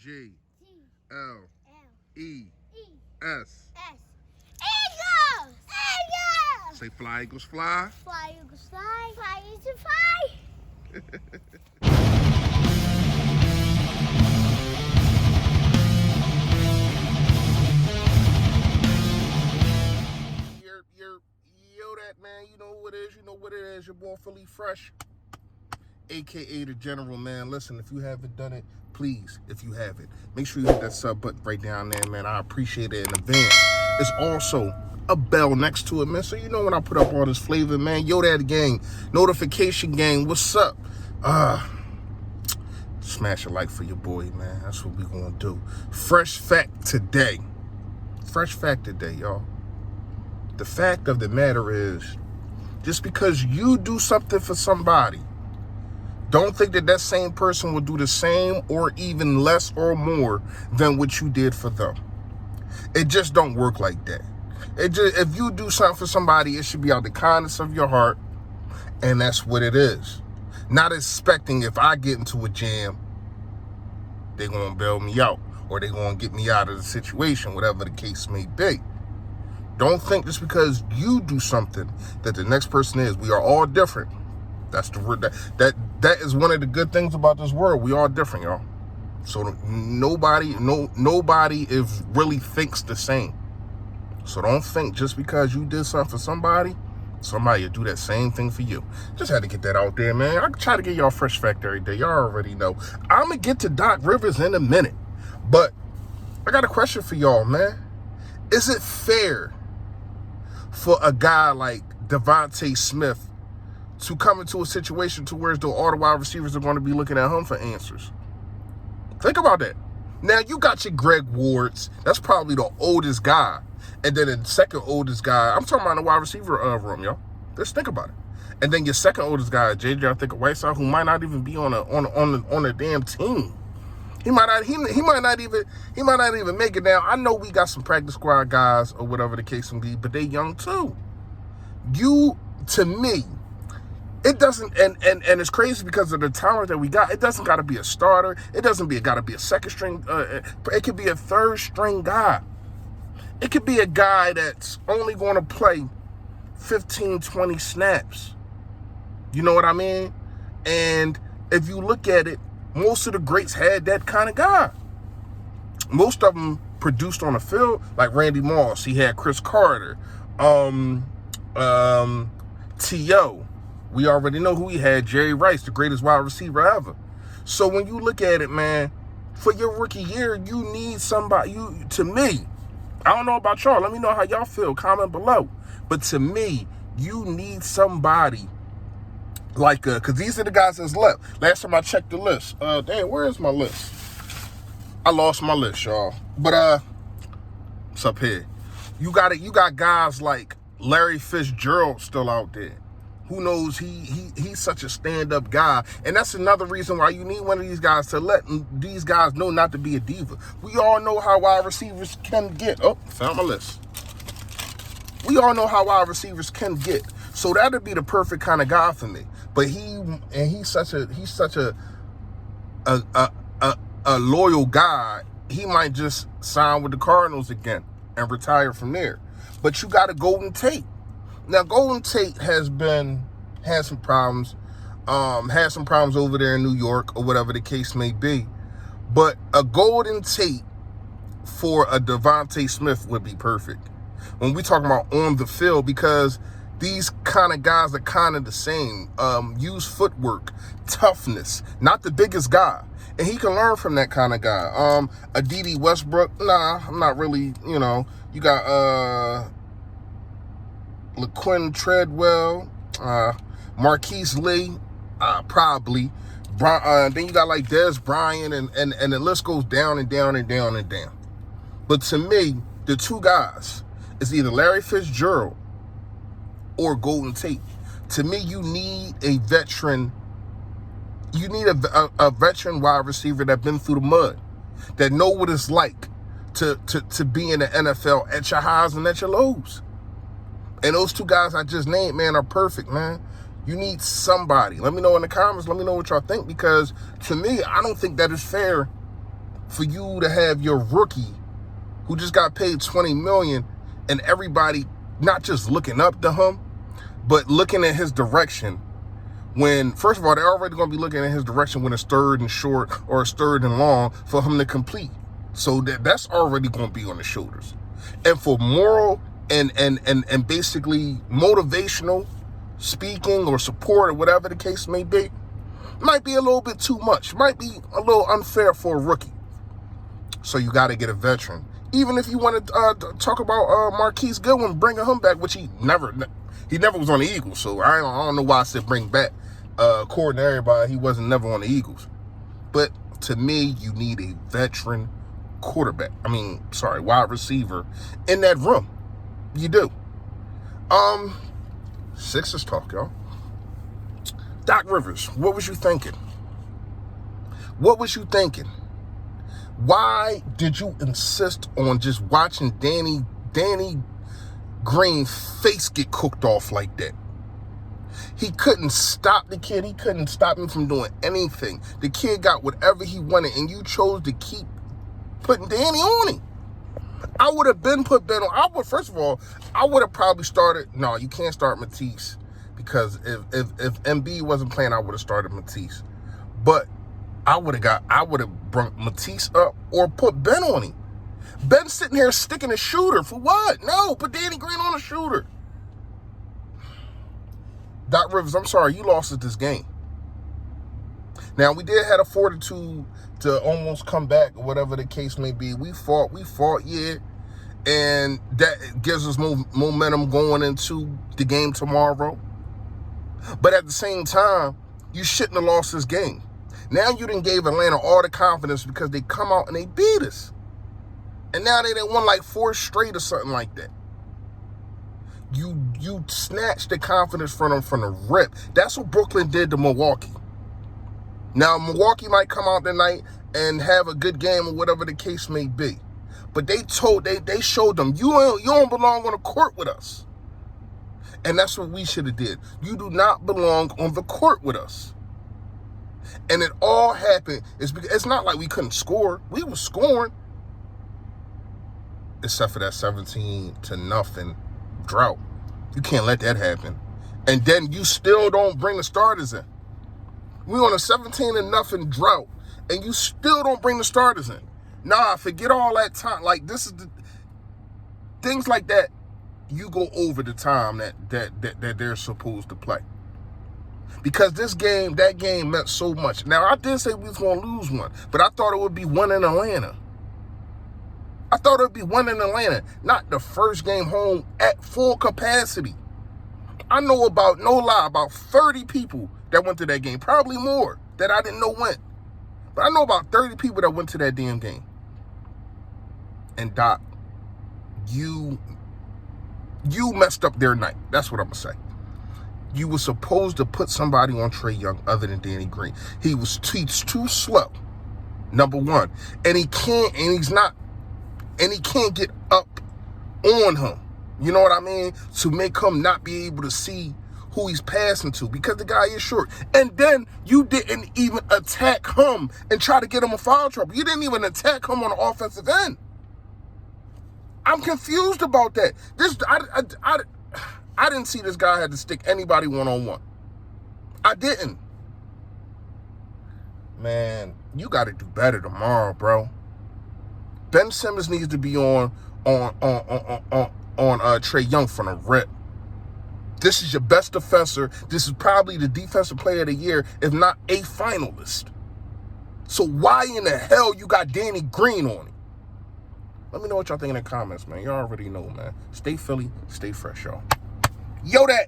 G L E S. Eagles! Eagles! Say fly, Eagles, fly. Fly, Eagles, fly. Fly, Eagles, fly. Yo, that man, you know what it is. You know what it is. Your boy Philly Fresh, aka the General, man. Listen, if you haven't done it, please, if you haven't, make sure you hit that sub button right down there, man. I appreciate it in advance. There's also a bell next to it, man. So you know when I put up all this flavor, man. Yo, that gang, notification gang, what's up? Smash a like for your boy, man. That's what we gonna do. Fresh fact today. Fresh fact today, y'all. The fact of the matter is, just because you do something for somebody, don't think that that same person will do the same or even less or more than what you did for them. It just don't work like that. If you do something for somebody, it should be out the kindness of your heart, and that's what it is. Not expecting if I get into a jam, they're going to bail me out or they're going to get me out of the situation, whatever the case may be. Don't think just because you do something that the next person is. We are all different. That's the word that is one of the good things about this world. We all different, y'all. So nobody is really thinks the same. So don't think just because you did something for somebody will do that same thing for you. Just had to get that out there, man. I try to get y'all fresh fact every day. Y'all already know. I'm gonna get to Doc Rivers in a minute, but I got a question for y'all, man. Is it fair for a guy like Devonta Smith to come into a situation to where all the wide receivers are going to be looking at him for answers? Think about that. Now, you got your Greg Wards. That's probably the oldest guy. And then the second oldest guy, I'm talking about the wide receiver room, y'all. Just think about it. And then your second oldest guy, JJ, I think, Whiteside, who might not even be on a damn team. He might not even make it. Now, I know we got some practice squad guys or whatever the case may be, but they young too. To me, it doesn't, and it's crazy because of the talent that we got. It doesn't got to be a starter. It doesn't got to be a second string. It could be a third string guy. It could be a guy that's only going to play 15, 20 snaps. You know what I mean? And if you look at it, most of the greats had that kind of guy. Most of them produced on the field, like Randy Moss. He had Chris Carter. T.O. We already know who he had, Jerry Rice, the greatest wide receiver ever. So when you look at it, man, for your rookie year, you need somebody, to me, I don't know about y'all. Let me know how y'all feel. Comment below. But to me, you need somebody like, because these are the guys that's left. Last time I checked the list. Damn, where is my list? I lost my list, y'all. But, it's up here. You got guys like Larry Fitzgerald still out there. Who knows? He's such a stand-up guy. And that's another reason why you need one of these guys to let these guys know not to be a diva. We all know how wide receivers can get. Oh, found my list. We all know how wide receivers can get. So that'd be the perfect kind of guy for me. But he's such a loyal guy. He might just sign with the Cardinals again and retire from there. But you got a Golden Tate. Now, Golden Tate had some problems, over there in New York or whatever the case may be. But a Golden Tate for a Devonta Smith would be perfect. When we talking about on the field, because these kind of guys are kind of the same. Use footwork, toughness, not the biggest guy. And he can learn from that kind of guy. A D.D. Westbrook, nah, I'm not really, you got, LaQuinn Treadwell, Marquise Lee, probably. Then you got like Dez Bryant, and the list goes down and down and down and down. But to me, the two guys is either Larry Fitzgerald or Golden Tate. To me, you need a veteran. You need a veteran wide receiver that been through the mud, that know what it's like to be in the NFL at your highs and at your lows. And those two guys I just named, man, are perfect, man. You need somebody. Let me know in the comments. Let me know what y'all think, because to me, I don't think that is fair for you to have your rookie who just got paid $20 million and everybody not just looking up to him, but looking at his direction when, first of all, they're already going to be looking in his direction when it's third and short or it's third and long for him to complete. So that's already going to be on the shoulders. And for moral and basically motivational speaking or support or whatever the case may be, might be a little bit too much. Might be a little unfair for a rookie. So you got to get a veteran. Even if you want to talk about Marquise Goodwin, bringing him back, which he never was on the Eagles. So I don't know why I said bring back. According to everybody, he wasn't never on the Eagles. But to me, you need a veteran quarterback. Wide receiver in that room. You do. Sixers talk, y'all. Doc Rivers, what was you thinking? What was you thinking? Why did you insist on just watching Danny Green face get cooked off like that? He couldn't stop the kid. He couldn't stop him from doing anything. The kid got whatever he wanted, and you chose to keep putting Danny on him. I would have been put Ben on. First of all, I would have probably started. No, you can't start Matisse because if MB wasn't playing, I would have started Matisse. But I would have brought Matisse up or put Ben on him. Ben sitting here sticking a shooter for what? No, put Danny Green on a shooter. Doc Rivers, I'm sorry, you lost at this game. Now, we did have a fortitude to almost come back, or whatever the case may be. We fought, yeah. And that gives us momentum going into the game tomorrow. But at the same time, you shouldn't have lost this game. Now you done gave Atlanta all the confidence because they come out and they beat us. And now they done won like 4 straight or something like that. You snatched the confidence from them from the rip. That's what Brooklyn did to Milwaukee. Now, Milwaukee might come out tonight and have a good game or whatever the case may be. But they showed them, you don't belong on the court with us. And that's what we should have did. You do not belong on the court with us. And it all happened. It's not like we couldn't score. We were scoring. Except for that 17-0 drought. You can't let that happen. And then you still don't bring the starters in. We're on a 17-0 drought, and you still don't bring the starters in. Nah, forget all that time. Like, this is things like that. You go over the time that they're supposed to play. Because that game meant so much. Now, I did say we was going to lose one, but I thought it would be one in Atlanta. Not the first game home at full capacity. I know about 30 people that went to that game. Probably more that I didn't know went. But I know about 30 people that went to that damn game. And Doc, you messed up their night. That's what I'm going to say. You were supposed to put somebody on Trae Young other than Danny Green. He's too slow, number one. And he can't get up on him. You know what I mean? To make him not be able to see who he's passing to because the guy is short. And then you didn't even attack him and try to get him in foul trouble. You didn't even attack him on the offensive end. I'm confused about that. I didn't see this guy had to stick anybody one-on-one. I didn't. Man, you got to do better tomorrow, bro. Ben Simmons needs to be on Trae Young from the rip. This is your best defender. This is probably the defensive player of the year, if not a finalist. So why in the hell you got Danny Green on it? Let me know what y'all think in the comments, man. Y'all already know, man. Stay Philly, stay fresh, y'all. Yo, that.